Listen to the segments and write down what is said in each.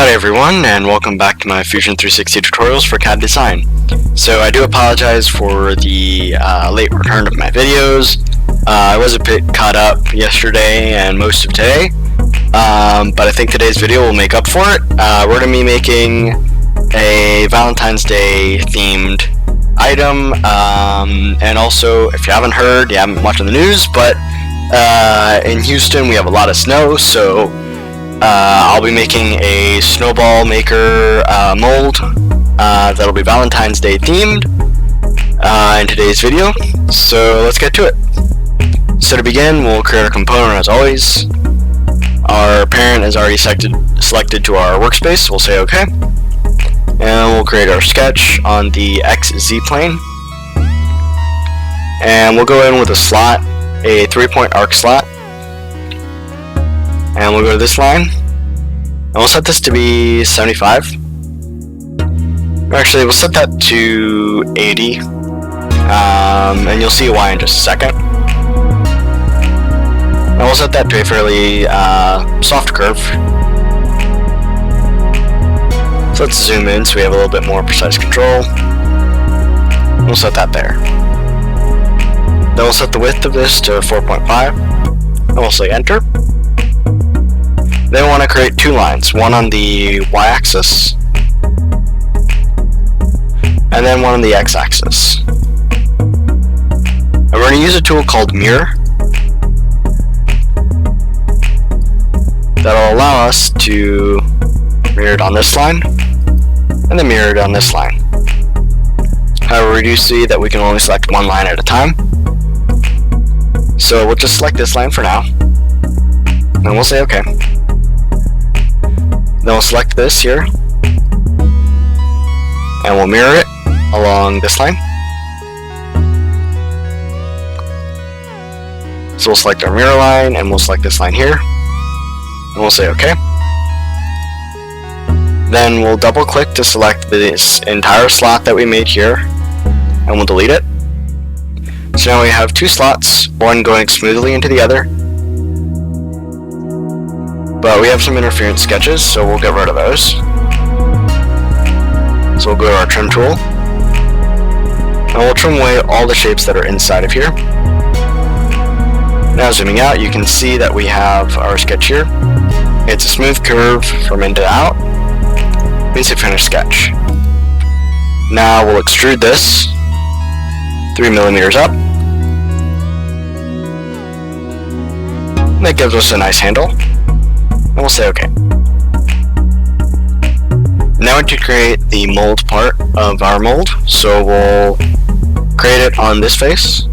Hi everyone, and welcome back to my Fusion 360 tutorials for CAD design. So I do apologize for the late return of my videos. I was a bit caught up yesterday and most of today, but I think today's video will make up for it. We're going to be making a Valentine's Day themed item, and also, if you haven't heard, you haven't watched the news, but in Houston we have a lot of snow, so I'll be making a snowball maker mold that'll be Valentine's Day themed in today's video. So let's get to it. So to begin, we'll create our component as always. Our parent is already selected to our workspace, so we'll say OK. And we'll create our sketch on the XZ plane. And we'll go in with a slot, a 3-point arc slot. And we'll go to this line, and we'll set this to be 75. Actually, we'll set that to 80, and you'll see why in just a second. And we'll set that to a fairly soft curve. So let's zoom in so we have a little bit more precise control. We'll set that there. Then we'll set the width of this to 4.5, and we'll say enter. Then we want to create two lines, one on the y-axis, and then one on the x-axis. And we're going to use a tool called Mirror that'll allow us to mirror it on this line, and then mirror it on this line. However, we do see that we can only select one line at a time. So we'll just select this line for now, and we'll say OK. Then we'll select this here, and we'll mirror it along this line. So we'll select our mirror line, and we'll select this line here, and we'll say OK. Then we'll double click to select this entire slot that we made here, and we'll delete it. So now we have two slots, one going smoothly into the other. But we have some interference sketches, so we'll get rid of those. So we'll go to our trim tool, and we'll trim away all the shapes that are inside of here. Now zooming out, you can see that we have our sketch here. It's a smooth curve from in to out. Means a finished sketch. Now we'll extrude this 3 millimeters up. And that gives us a nice handle. And we'll say OK. Now to create the mold part of our mold, so we'll create it on this face.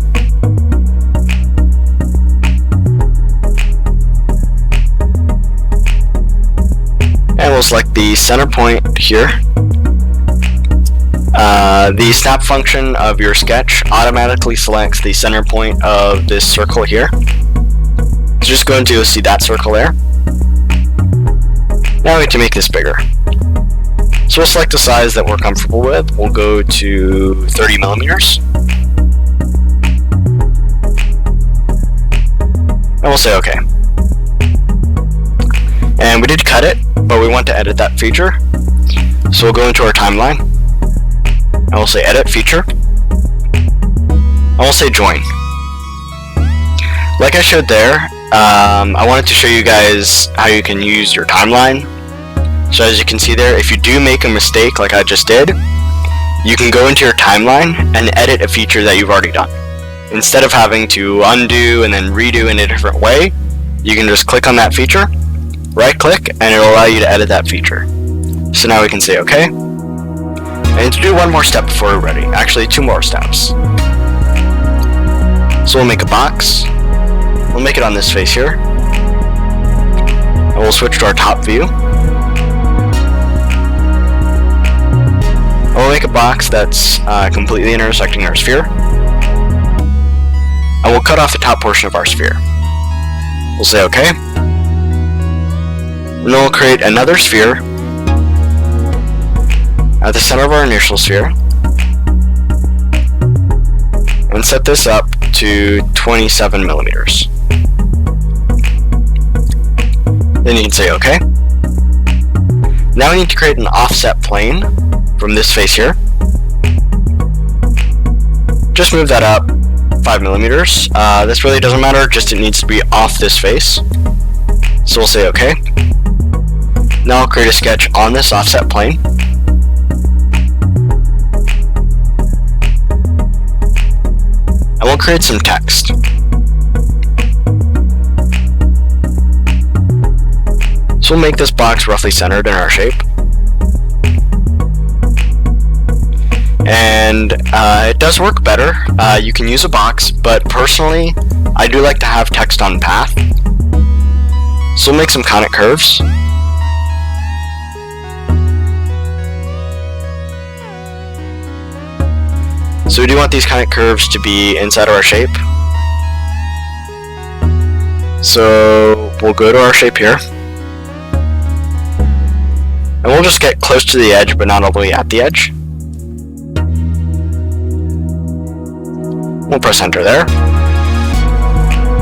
And we'll select the center point here. The snap function of your sketch automatically selects the center point of this circle here. So just go into see that circle there. Now we need to make this bigger. So we'll select the size that we're comfortable with. We'll go to 30 millimeters. And we'll say OK. And we did cut it, but we want to edit that feature. So we'll go into our timeline, and we'll say edit feature. And we'll say join. Like I showed there, I wanted to show you guys how you can use your timeline. So as you can see there, if you do make a mistake like I just did, you can go into your timeline and edit a feature that you've already done. Instead of having to undo and then redo in a different way, you can just click on that feature, right click, and it'll allow you to edit that feature. So now we can say OK. And to do one more step before we're ready, actually 2 more steps. So we'll make a box. We'll make it on this face here. And we'll switch to our top view. And we'll make a box that's completely intersecting our sphere. And we'll cut off the top portion of our sphere. We'll say OK. And then we'll create another sphere at the center of our initial sphere. And set this up to 27 millimeters. Then you can say OK. Now we need to create an offset plane from this face here. Just move that up 5 millimeters. This really doesn't matter, just it needs to be off this face. So we'll say OK. Now I'll create a sketch on this offset plane. And we'll create some text. So we'll make this box roughly centered in our shape. And it does work better. You can use a box, but personally, I do like to have text on path. So we'll make some conic curves. So we do want these conic curves to be inside of our shape. So we'll go to our shape here. And we'll just get close to the edge, but not all the way at the edge. We'll press enter there.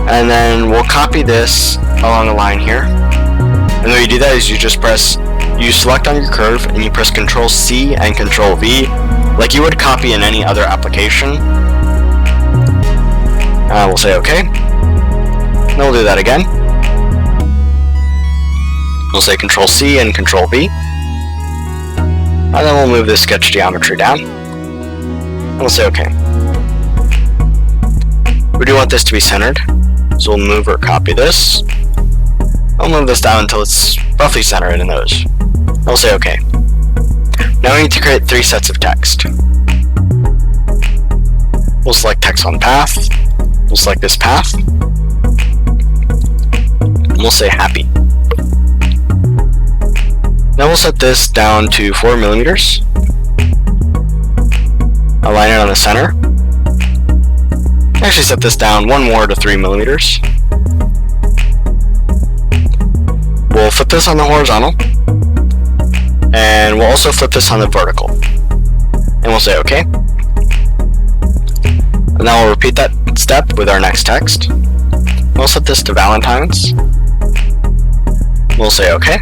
And then we'll copy this along a line here. And the way you do that is you select on your curve and you press Ctrl C and Ctrl V like you would copy in any other application. We'll say OK. Then we'll do that again. We'll say Ctrl C and Ctrl V. And then we'll move this sketch geometry down. And we'll say OK. We do want this to be centered, so we'll move or copy this. I'll move this down until it's roughly centered in those. I'll say OK. Now we need to create 3 sets of text. We'll select text on path. We'll select this path. And we'll say happy. Now we'll set this down to 4 millimeters. Align it on the center. Actually set this down one more to 3 millimeters. We'll flip this on the horizontal. And we'll also flip this on the vertical. And we'll say OK. And now we'll repeat that step with our next text. We'll set this to Valentine's. We'll say OK.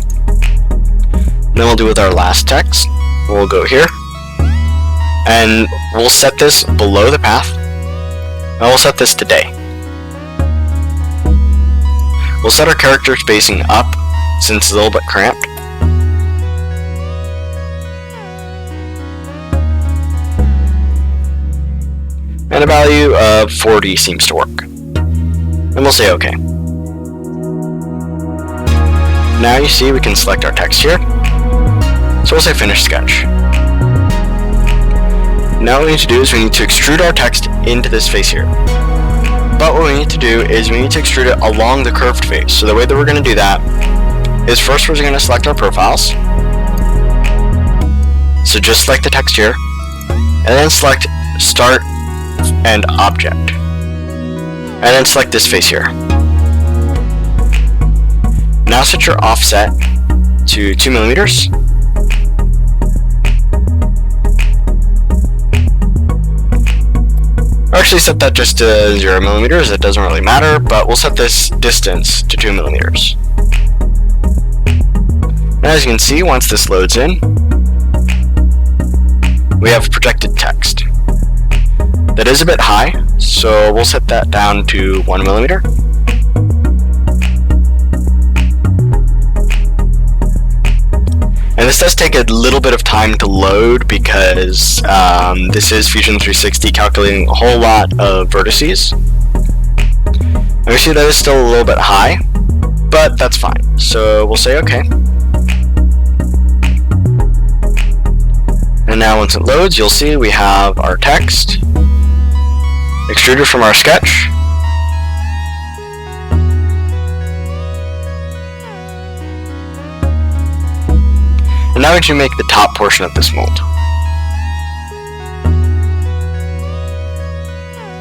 Then we'll do with our last text. We'll go here. And we'll set this below the path. And we'll set this to day. We'll set our character spacing up since it's a little bit cramped. And a value of 40 seems to work. And we'll say OK. Now you see we can select our text here. So we'll say finish sketch. Now what we need to do is we need to extrude our text into this face here. But what we need to do is we need to extrude it along the curved face. So the way that we're going to do that is first we're going to select our profiles. So just select the text here. And then select start and object. And then select this face here. Now set your offset to 2 millimeters. Or actually set that just to 0 millimeters, it doesn't really matter, but we'll set this distance to 2 millimeters. And as you can see, once this loads in, we have projected text. That is a bit high, so we'll set that down to 1 millimeter. And this does take a little bit of time to load because this is Fusion 360 calculating a whole lot of vertices. And we see that is still a little bit high, but that's fine. So we'll say OK. And now once it loads, you'll see we have our text extruded from our sketch. And now we can make the top portion of this mold.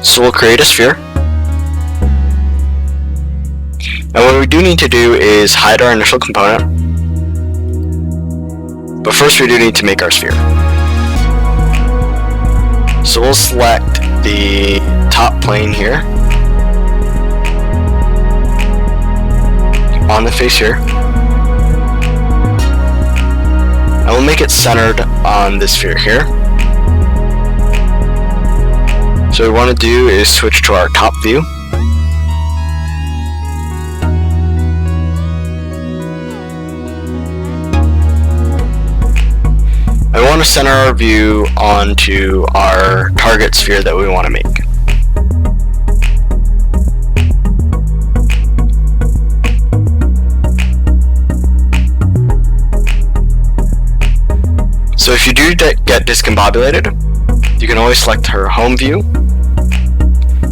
So we'll create a sphere. And what we do need to do is hide our initial component. But first we do need to make our sphere. So we'll select the top plane here on the face here. make it centered on this sphere here. So what we want to do is switch to our top view. And we want to center our view onto our target sphere that we want to make. So if you do get discombobulated, you can always select her home view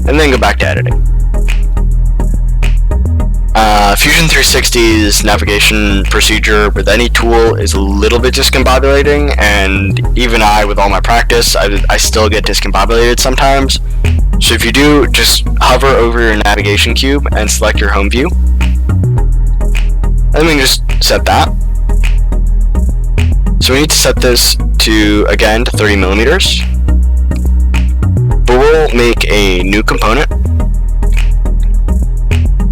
and then go back to editing. Fusion 360's navigation procedure with any tool is a little bit discombobulating, and even I, with all my practice, I still get discombobulated sometimes. So if you do, just hover over your navigation cube and select your home view. And then we can just set that. So we need to set this to, again, to 30 millimeters. But we'll make a new component.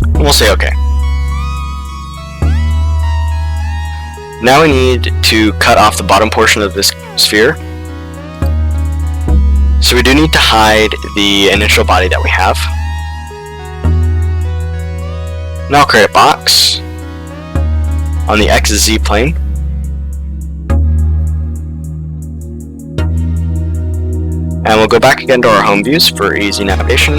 And we'll say OK. Now we need to cut off the bottom portion of this sphere. So we do need to hide the initial body that we have. Now I'll create a box on the XZ plane. And we'll go back again to our home views for easy navigation.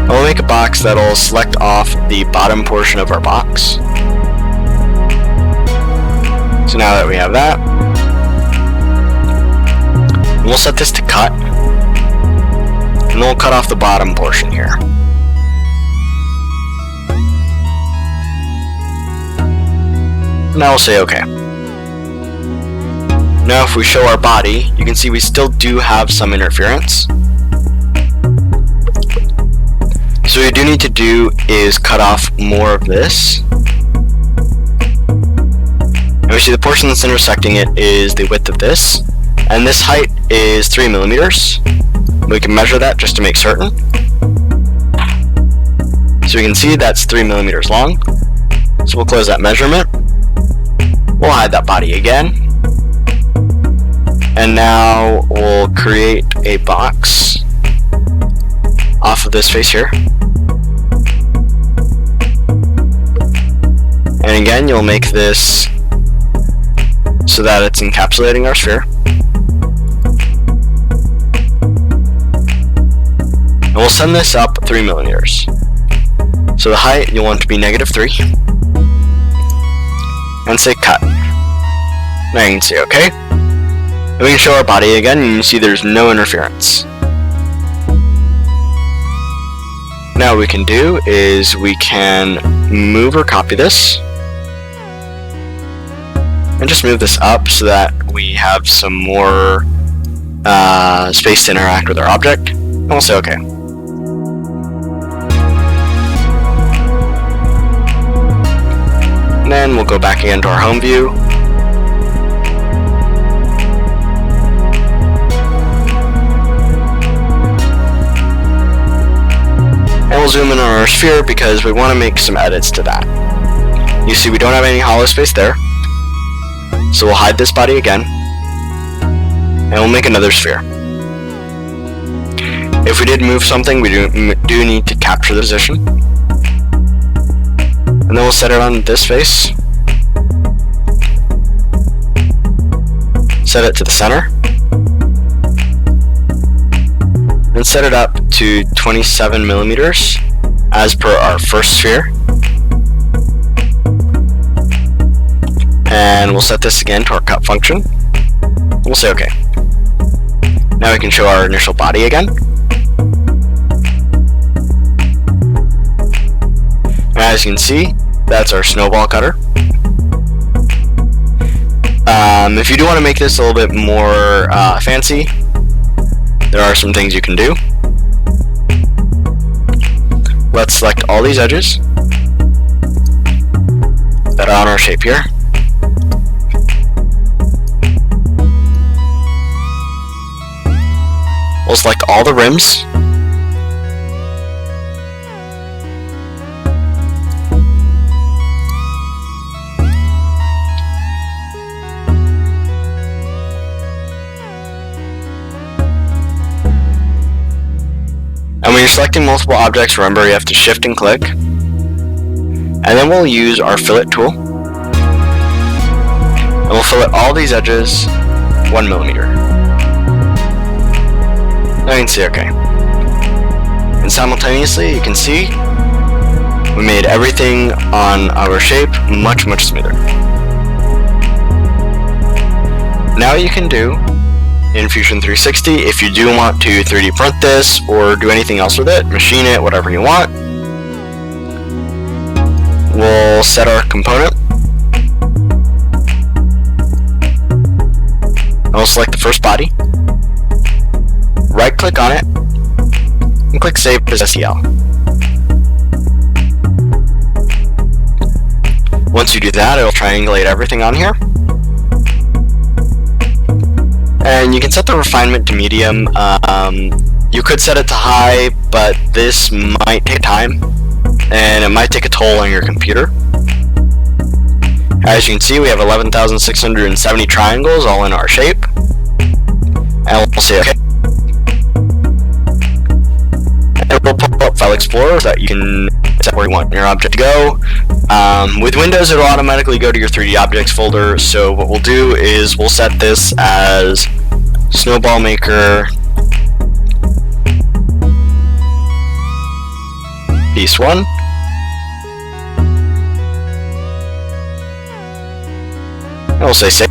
And we'll make a box that'll select off the bottom portion of our box. So now that we have that, we'll set this to cut. And then we'll cut off the bottom portion here. Now we'll say OK. Now if we show our body, you can see we still do have some interference. So what we do need to do is cut off more of this. And we see the portion that's intersecting it is the width of this. And this height is 3 millimeters. We can measure that just to make certain. So we can see that's 3 millimeters long. So we'll close that measurement. We'll hide that body again. And now we'll create a box off of this face here. And again, you'll make this so that it's encapsulating our sphere. And we'll send this up 3 millimeters. So the height you'll want to be -3. And say cut. Now you can say OK. And we can show our body again, and you can see there's no interference. Now what we can do is we can move or copy this. And just move this up so that we have some more space to interact with our object. And we'll say OK. And then we'll go back again to our home view. And we'll zoom in on our sphere because we want to make some edits to that. You see we don't have any hollow space there. So we'll hide this body again. And we'll make another sphere. If we did move something, we do need to capture the position. And then we'll set it on this face. Set it to the center. And set it up to 27 millimeters as per our first sphere. And we'll set this again to our cut function. We'll say OK. Now we can show our initial body again. And as you can see, that's our snowball cutter. If you do want to make this a little bit more fancy, there are some things you can do. Let's select all these edges that are on our shape here. We'll select all the rims. you're selecting multiple objects, remember you have to shift and click. And then we'll use our fillet tool. And we'll fillet all these edges 1 millimeter. Now you can see okay. And simultaneously you can see we made everything on our shape much smoother. Now you can do in Fusion 360, if you do want to 3D print this or do anything else with it, machine it, whatever you want, we'll set our component. And we'll select the first body, right click on it, and click Save as STL. Once you do that, it'll triangulate everything on here. And you can set the refinement to medium. You could set it to high, but this might take time, and it might take a toll on your computer. As you can see, we have 11,670 triangles all in our shape. And we'll say OK. And we'll pull up File Explorer so that you can set where you want your object to go. With Windows, it'll automatically go to your 3D Objects folder, so what we'll do is we'll set this as Snowball Maker Piece 1. And we'll say Save.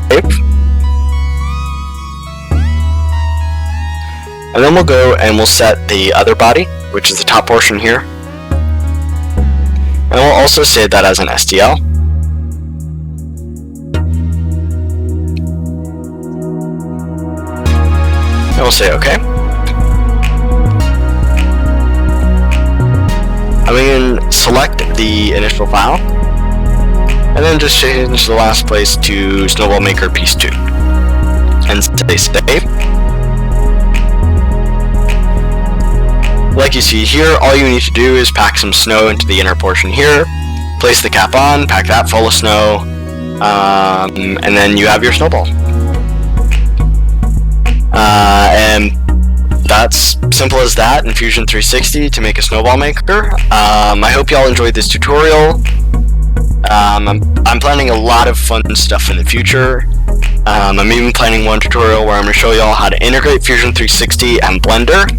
And then we'll go and we'll set the other body, which is the top portion here. And we'll also save that as an STL. And we'll say OK. And we can select the initial file, and then just change the last place to Snowball Maker Piece 2. And say Save. Like you see here, all you need to do is pack some snow into the inner portion here, place the cap on, pack that full of snow, and then you have your snowball. And that's simple as that in Fusion 360 to make a snowball maker. I hope y'all enjoyed this tutorial. I'm planning a lot of fun stuff in the future. I'm even planning one tutorial where I'm going to show y'all how to integrate Fusion 360 and Blender.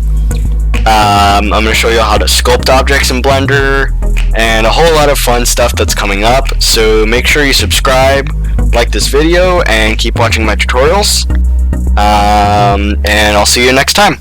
I'm going to show you how to sculpt objects in Blender, and a whole lot of fun stuff that's coming up. So make sure you subscribe, like this video, and keep watching my tutorials. And I'll see you next time.